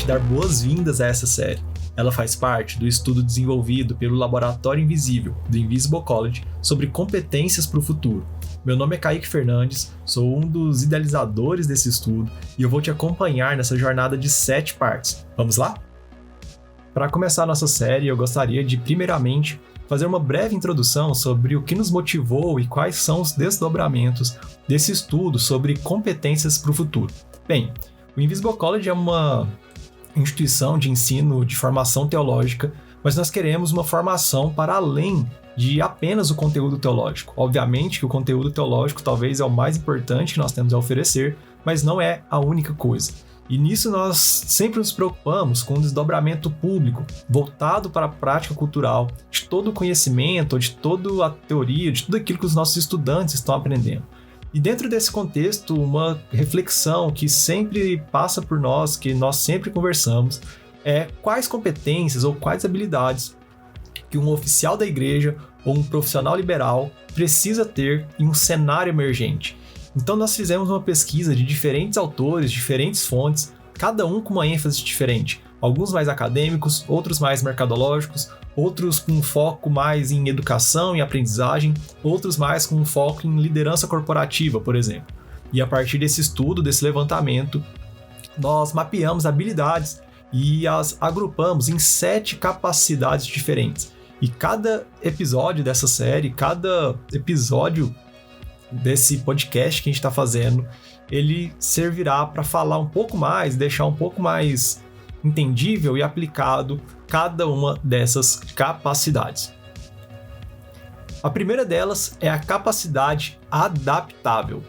dar boas-vindas a essa série. Ela faz parte do estudo desenvolvido pelo Laboratório Invisível, do Invisible College, sobre competências para o futuro. Meu nome é Kaique Fernandes, sou um dos idealizadores desse estudo e eu vou te acompanhar nessa jornada de 7 partes. Vamos lá? Para começar a nossa série, eu gostaria de, primeiramente, fazer uma breve introdução sobre o que nos motivou e quais são os desdobramentos desse estudo sobre competências para o futuro. Bem, o Invisible College é uma instituição de ensino de formação teológica, mas nós queremos uma formação para além de apenas o conteúdo teológico. Obviamente que o conteúdo teológico talvez é o mais importante que nós temos a oferecer, mas não é a única coisa. E nisso nós sempre nos preocupamos com um desdobramento público, voltado para a prática cultural, de todo o conhecimento, de toda a teoria, de tudo aquilo que os nossos estudantes estão aprendendo. E dentro desse contexto, uma reflexão que sempre passa por nós, que nós sempre conversamos, é quais competências ou quais habilidades que um oficial da igreja ou um profissional liberal precisa ter em um cenário emergente. Então nós fizemos uma pesquisa de diferentes autores, diferentes fontes, cada um com uma ênfase diferente. Alguns mais acadêmicos, outros mais mercadológicos, outros com um foco mais em educação e aprendizagem, outros mais com um foco em liderança corporativa, por exemplo. E a partir desse estudo, desse levantamento, nós mapeamos habilidades e as agrupamos em 7 capacidades diferentes. E cada episódio dessa série, cada episódio desse podcast que a gente está fazendo, ele servirá para falar um pouco mais, deixar um pouco mais entendível e aplicado cada uma dessas capacidades. A primeira delas é a capacidade adaptável.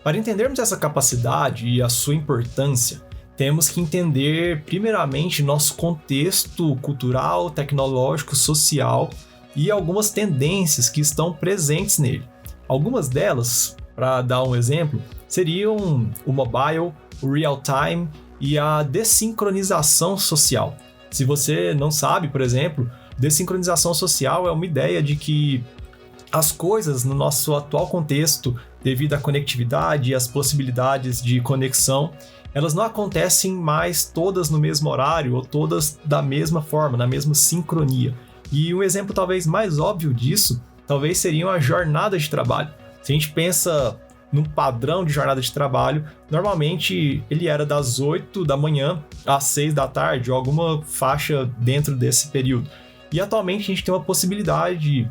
Para entendermos essa capacidade e a sua importância, temos que entender primeiramente nosso contexto cultural, tecnológico, social e algumas tendências que estão presentes nele. Algumas delas, para dar um exemplo, seriam o mobile, o real-time e a desincronização social. Se você não sabe, por exemplo, desincronização social é uma ideia de que as coisas no nosso atual contexto, devido à conectividade e às possibilidades de conexão, elas não acontecem mais todas no mesmo horário ou todas da mesma forma, na mesma sincronia. E um exemplo talvez mais óbvio disso, talvez seria a jornada de trabalho. Se a gente pensa num padrão de jornada de trabalho, normalmente ele era das 8 da manhã às 6 da tarde, ou alguma faixa dentro desse período. E atualmente a gente tem uma possibilidade,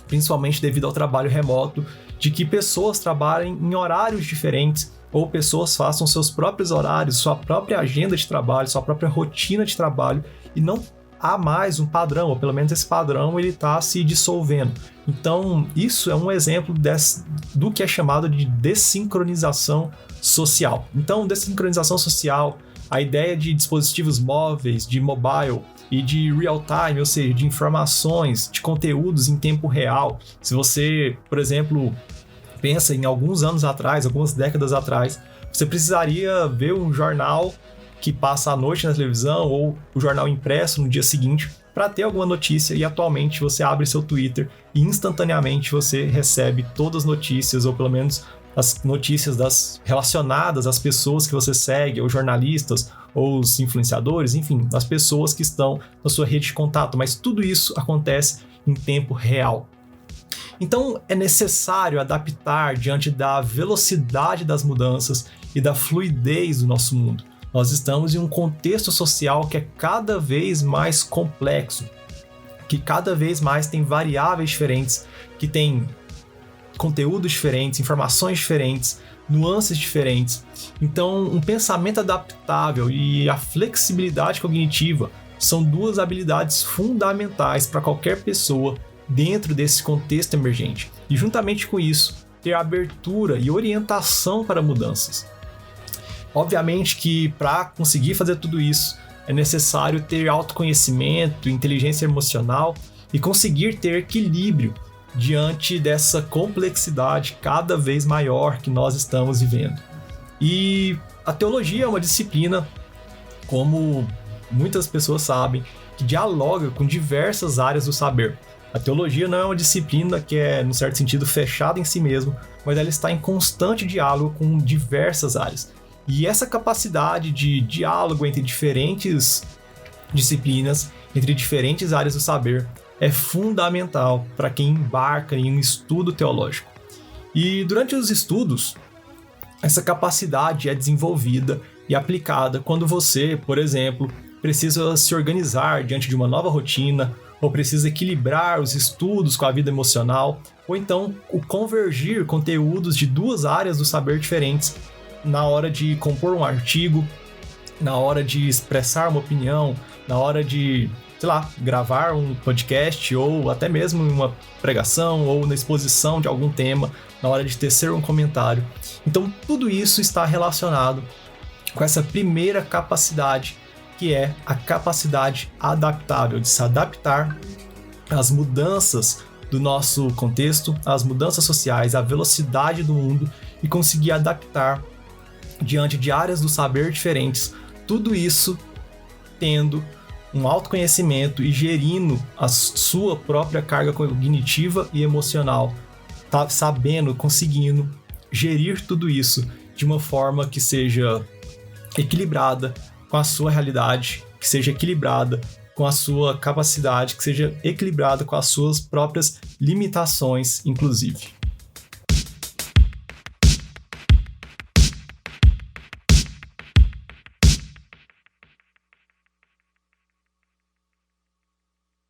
principalmente devido ao trabalho remoto, de que pessoas trabalhem em horários diferentes, ou pessoas façam seus próprios horários, sua própria agenda de trabalho, sua própria rotina de trabalho, e não há mais um padrão, ou pelo menos esse padrão ele está se dissolvendo. Então, isso é um exemplo do que é chamado de desincronização social. Então, desincronização social, a ideia de dispositivos móveis, de mobile e de real-time, ou seja, de informações, de conteúdos em tempo real. Se você, por exemplo, pensa em alguns anos atrás, algumas décadas atrás, você precisaria ver um jornal que passa à noite na televisão ou o jornal impresso no dia seguinte para ter alguma notícia, e atualmente você abre seu Twitter e instantaneamente você recebe todas as notícias, ou pelo menos as notícias relacionadas às pessoas que você segue, ou jornalistas, ou os influenciadores, enfim, as pessoas que estão na sua rede de contato, mas tudo isso acontece em tempo real. Então é necessário adaptar diante da velocidade das mudanças e da fluidez do nosso mundo. Nós estamos em um contexto social que é cada vez mais complexo, que cada vez mais tem variáveis diferentes, que tem conteúdos diferentes, informações diferentes, nuances diferentes. Então, um pensamento adaptável e a flexibilidade cognitiva são 2 habilidades fundamentais para qualquer pessoa dentro desse contexto emergente. E juntamente com isso, ter abertura e orientação para mudanças. Obviamente que para conseguir fazer tudo isso, é necessário ter autoconhecimento, inteligência emocional e conseguir ter equilíbrio diante dessa complexidade cada vez maior que nós estamos vivendo. E a teologia é uma disciplina, como muitas pessoas sabem, que dialoga com diversas áreas do saber. A teologia não é uma disciplina que é, num certo sentido, fechada em si mesmo, mas ela está em constante diálogo com diversas áreas. E essa capacidade de diálogo entre diferentes disciplinas, entre diferentes áreas do saber, é fundamental para quem embarca em um estudo teológico. E durante os estudos, essa capacidade é desenvolvida e aplicada quando você, por exemplo, precisa se organizar diante de uma nova rotina, ou precisa equilibrar os estudos com a vida emocional, ou então o convergir conteúdos de duas áreas do saber diferentes na hora de compor um artigo, na hora de expressar uma opinião, na hora de, sei lá, gravar um podcast, ou até mesmo uma pregação, ou na exposição de algum tema, na hora de tecer um comentário. Então, tudo isso está relacionado com essa primeira capacidade, que é a capacidade adaptável, de se adaptar às mudanças do nosso contexto, às mudanças sociais, à velocidade do mundo e conseguir adaptar diante de áreas do saber diferentes, tudo isso tendo um autoconhecimento e gerindo a sua própria carga cognitiva e emocional, tá sabendo, conseguindo gerir tudo isso de uma forma que seja equilibrada com a sua realidade, que seja equilibrada com a sua capacidade, que seja equilibrada com as suas próprias limitações, inclusive.